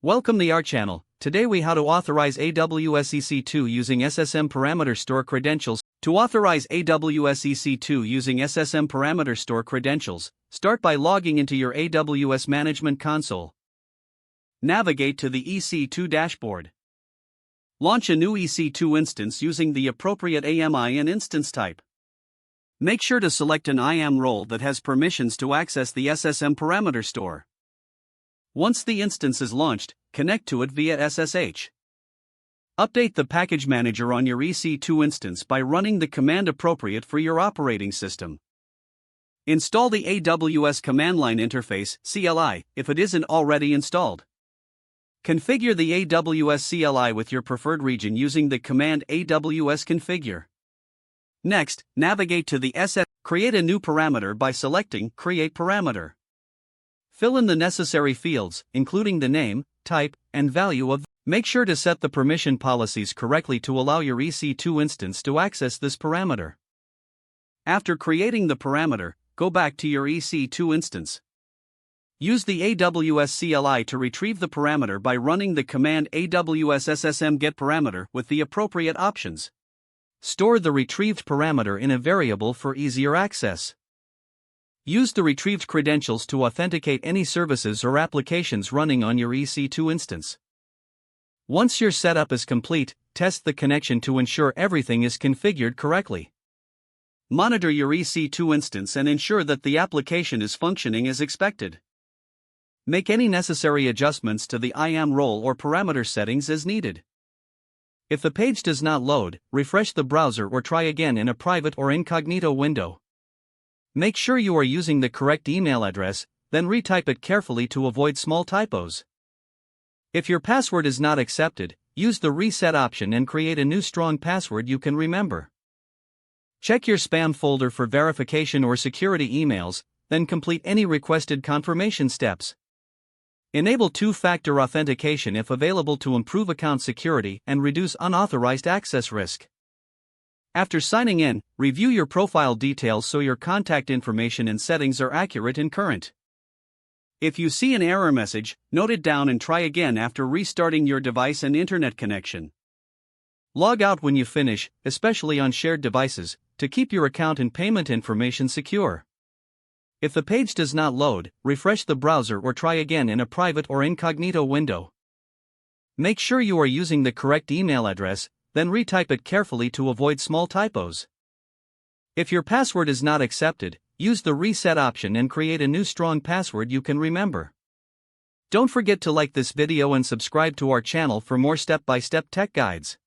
Welcome to our channel. Today we how to authorize AWS EC2 using SSM Parameter Store credentials. To authorize AWS EC2 using SSM Parameter Store credentials, start by logging into your AWS Management Console. Navigate to the EC2 dashboard. Launch a new EC2 instance using the appropriate AMI and instance type. Make sure to select an IAM role that has permissions to access the SSM Parameter Store. Once the instance is launched, connect to it via SSH. Update the package manager on your EC2 instance by running the command appropriate for your operating system. Install the AWS Command Line Interface (CLI) if it isn't already installed. Configure the AWS CLI with your preferred region using the command AWS configure. Next, navigate to the Create a new parameter by selecting Create Parameter. Fill in the necessary fields, including the name, type, and value of. Make sure to set the permission policies correctly to allow your EC2 instance to access this parameter. After creating the parameter, go back to your EC2 instance. Use the AWS CLI to retrieve the parameter by running the command AWS SSM get parameter with the appropriate options. Store the retrieved parameter in a variable for easier access. Use the retrieved credentials to authenticate any services or applications running on your EC2 instance. Once your setup is complete, test the connection to ensure everything is configured correctly. Monitor your EC2 instance and ensure that the application is functioning as expected. Make any necessary adjustments to the IAM role or parameter settings as needed. If the page does not load, refresh the browser or try again in a private or incognito window. Make sure you are using the correct email address, then retype it carefully to avoid small typos. If your password is not accepted, use the reset option and create a new strong password you can remember. Check your spam folder for verification or security emails, then complete any requested confirmation steps. Enable two-factor authentication if available to improve account security and reduce unauthorized access risk. After signing in, review your profile details so your contact information and settings are accurate and current. If you see an error message, note it down and try again after restarting your device and internet connection. Log out when you finish, especially on shared devices, to keep your account and payment information secure. If the page does not load, refresh the browser or try again in a private or incognito window. Make sure you are using the correct email address, then retype it carefully to avoid small typos. If your password is not accepted, use the reset option and create a new strong password you can remember. Don't forget to like this video and subscribe to our channel for more step-by-step tech guides.